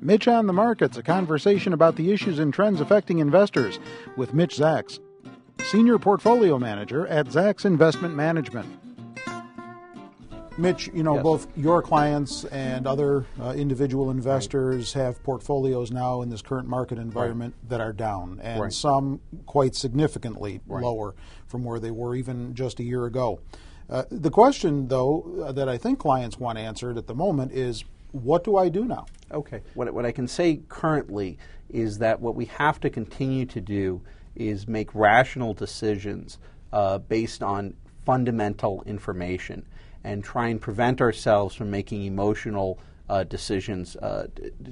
Mitch on the Markets, a conversation about the issues and trends affecting investors with Mitch Zacks, Senior Portfolio Manager at Zacks Investment Management. Mitch, Yes. Both your clients and other individual investors have portfolios now in this current market environment that are down, and some quite significantly lower from where they were even just a year ago. The question, though, that I think clients want answered at the moment is, what do I do now? Okay. What I can say currently is that what we have to continue to do is make rational decisions based on fundamental information and try and prevent ourselves from making emotional decisions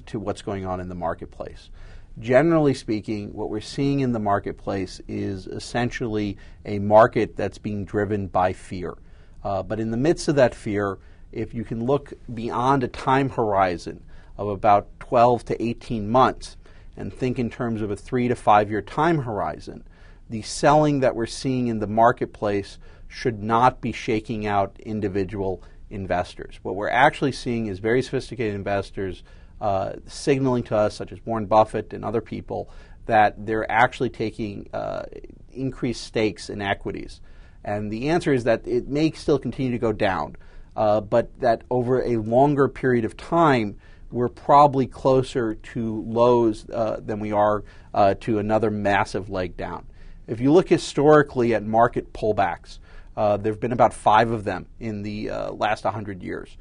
to what's going on in the marketplace. Generally speaking, what we're seeing in the marketplace is essentially a market that's being driven by fear. But in the midst of that fear, if you can look beyond a time horizon of about 12 to 18 months and think in terms of a 3 to 5 year time horizon, the selling that we're seeing in the marketplace should not be shaking out individual investors. What we're actually seeing is very sophisticated investors signaling to us, such as Warren Buffett and other people, that they're actually taking increased stakes in equities. And the answer is that it may still continue to go down, but that over a longer period of time, we're probably closer to lows than we are to another massive leg down. If you look historically at market pullbacks, there have been about 5 of them in the last 100 years.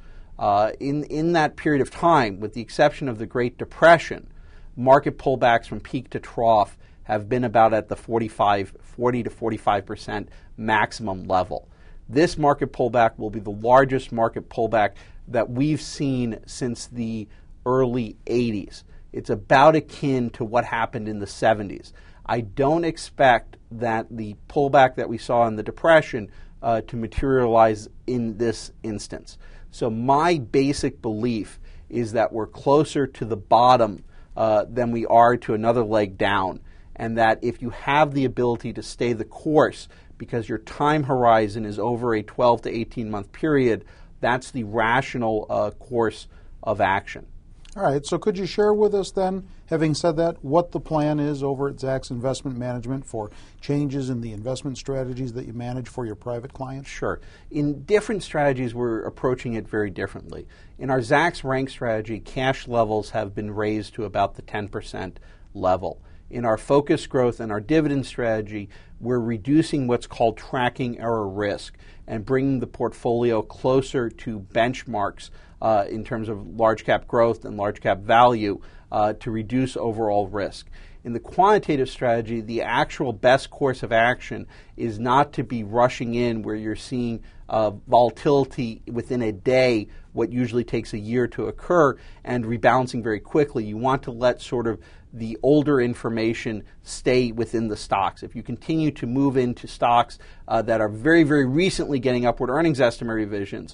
In that period of time, with the exception of the Great Depression, market pullbacks from peak to trough have been about at the 40 to 45% maximum level. This market pullback will be the largest market pullback that we've seen since the early 80s. It's about akin to what happened in the 70s. I don't expect that the pullback that we saw in the Depression to materialize in this instance. So my basic belief is that we're closer to the bottom than we are to another leg down, and that if you have the ability to stay the course because your time horizon is over a 12 to 18 month period, that's the rational course of action. All right, so could you share with us then, having said that, what the plan is over at Zacks Investment Management for changes in the investment strategies that you manage for your private clients? Sure. In different strategies, we're approaching it very differently. In our Zacks rank strategy, cash levels have been raised to about the 10% level. In our focus growth and our dividend strategy, we're reducing what's called tracking error risk and bringing the portfolio closer to benchmarks in terms of large cap growth and large cap value to reduce overall risk. In the quantitative strategy, the actual best course of action is not to be rushing in where you're seeing volatility within a day, what usually takes a year to occur, and rebalancing very quickly. You want to let sort of the older information stay within the stocks. If you continue to move into stocks that are very, very recently getting upward earnings estimate revisions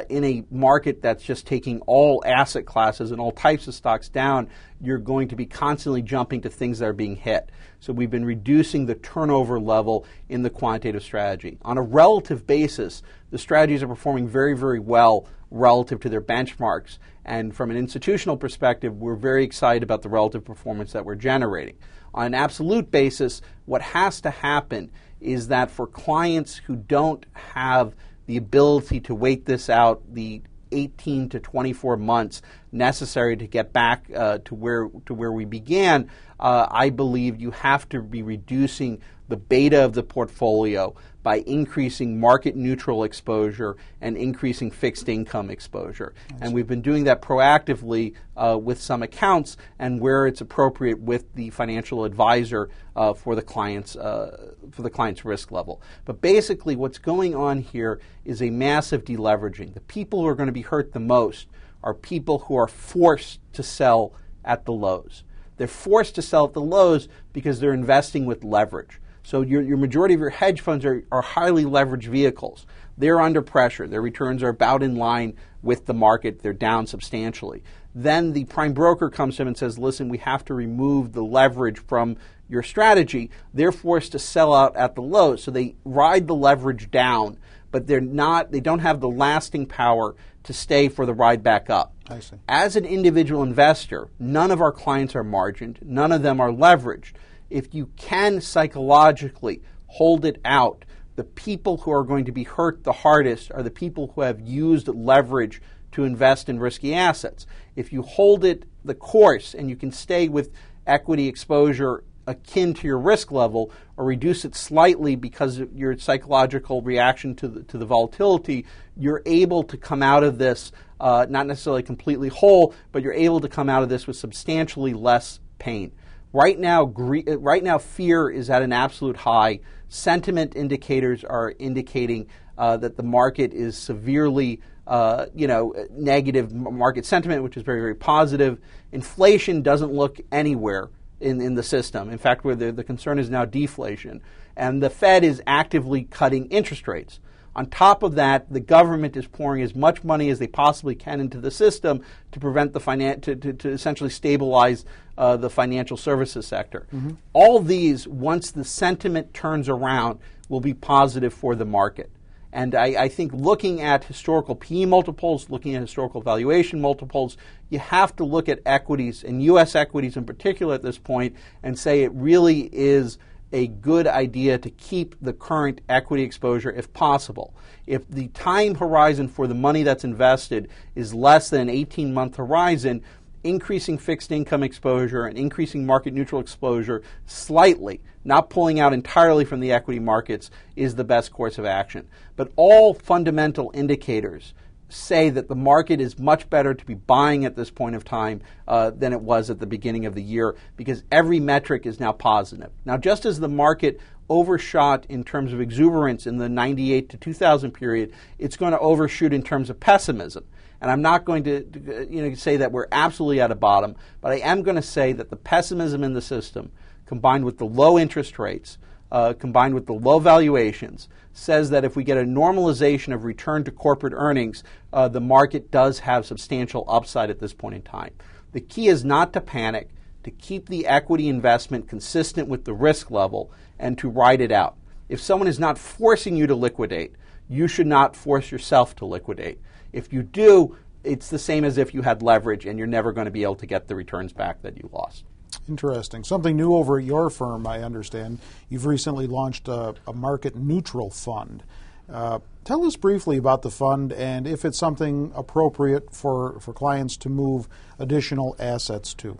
in a market that's just taking all asset classes and all types of stocks down, you're going to be constantly jumping to things that are being hit. So we've been reducing the turnover level in the quantitative strategy. On a relative basis, the strategies are performing very, very well relative to their benchmarks. And from an institutional perspective, we're very excited about the relative performance that we're generating. On an absolute basis, what has to happen is that for clients who don't have the ability to wait this out, the 18 to 24 months necessary to get back to where we began, I believe you have to be reducing the beta of the portfolio by increasing market neutral exposure and increasing fixed income exposure. And we've been doing that proactively with some accounts and where it's appropriate with the financial advisor for the client's risk level. But basically what's going on here is a massive deleveraging. The people who are going to be hurt the most are people who are forced to sell at the lows. They're forced to sell at the lows because they're investing with leverage. So your majority of your hedge funds are highly leveraged vehicles. They're under pressure. Their returns are about in line with the market. They're down substantially. Then the prime broker comes to them and says, listen, we have to remove the leverage from your strategy. They're forced to sell out at the lows. So they ride the leverage down, but they don't have the lasting power to stay for the ride back up. I see. As an individual investor, none of our clients are margined, none of them are leveraged. If you can psychologically hold it out, the people who are going to be hurt the hardest are the people who have used leverage to invest in risky assets. If you hold it the course and you can stay with equity exposure akin to your risk level or reduce it slightly because of your psychological reaction to the volatility, you're able to come out of this not necessarily completely whole, but you're able to come out of this with substantially less pain. Right now, fear is at an absolute high. Sentiment indicators are indicating that the market is severely negative market sentiment, which is very, very positive. Inflation doesn't look anywhere in the system. In fact, where the concern is now deflation. And the Fed is actively cutting interest rates. On top of that, the government is pouring as much money as they possibly can into the system to prevent to essentially stabilize the financial services sector. Mm-hmm. All these, once the sentiment turns around, will be positive for the market. And I think looking at historical PE multiples, looking at historical valuation multiples, you have to look at equities, and U.S. equities in particular at this point, and say it really is a good idea to keep the current equity exposure if possible. If the time horizon for the money that's invested is less than an 18-month horizon, increasing fixed income exposure and increasing market neutral exposure slightly, not pulling out entirely from the equity markets, is the best course of action. But all fundamental indicators say that the market is much better to be buying at this point of time than it was at the beginning of the year, because every metric is now positive. Now, just as the market overshot in terms of exuberance in the 98 to 2000 period, it's going to overshoot in terms of pessimism. And I'm not going to say that we're absolutely at a bottom, but I am going to say that the pessimism in the system, combined with the low interest rates, combined with the low valuations, says that if we get a normalization of return to corporate earnings, the market does have substantial upside at this point in time. The key is not to panic, to keep the equity investment consistent with the risk level, and to ride it out. If someone is not forcing you to liquidate, you should not force yourself to liquidate. If you do, it's the same as if you had leverage and you're never going to be able to get the returns back that you lost. Interesting. Something new over at your firm, I understand. You've recently launched a market neutral fund. Tell us briefly about the fund and if it's something appropriate for clients to move additional assets to.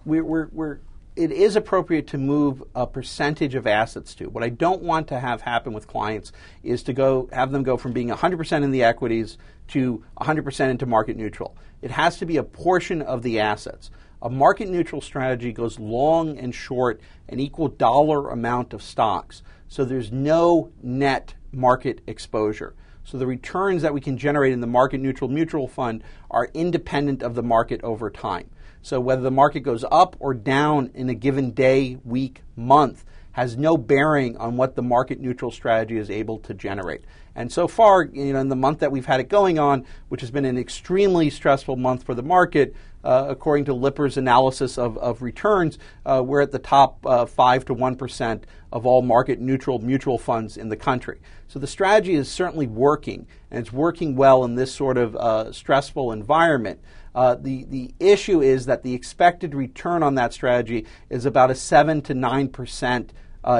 It is appropriate to move a percentage of assets to. What I don't want to have happen with clients is to have them go from being 100% in the equities to 100% into market neutral. It has to be a portion of the assets. A market neutral strategy goes long and short an equal dollar amount of stocks. So there's no net market exposure. So the returns that we can generate in the market neutral mutual fund are independent of the market over time. So whether the market goes up or down in a given day, week, month has no bearing on what the market neutral strategy is able to generate. And so far, in the month that we've had it going on, which has been an extremely stressful month for the market, according to Lipper's analysis of returns, we're at the top 5 to 1% of all market neutral mutual funds in the country. So the strategy is certainly working, and it's working well in this sort of stressful environment. The issue is that the expected return on that strategy is about a 7 to 9%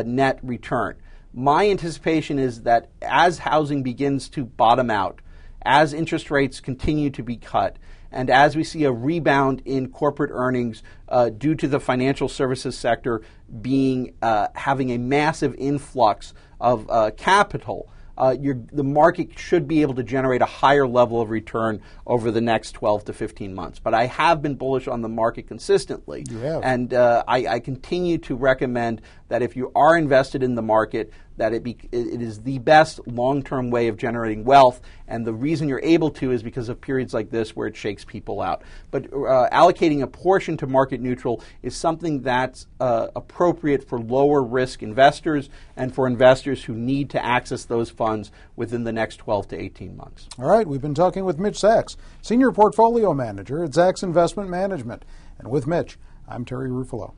net return. My anticipation is that as housing begins to bottom out, as interest rates continue to be cut, and as we see a rebound in corporate earnings due to the financial services sector having a massive influx of capital, the market should be able to generate a higher level of return over the next 12 to 15 months. But I have been bullish on the market consistently. You have. And I continue to recommend that if you are invested in the market, that it is the best long-term way of generating wealth. And the reason you're able to is because of periods like this where it shakes people out. But allocating a portion to market neutral is something that's appropriate for lower risk investors and for investors who need to access those funds within the next 12 to 18 months. All right, we've been talking with Mitch Zacks, Senior Portfolio Manager at Zacks Investment Management. And with Mitch, I'm Terry Ruffalo.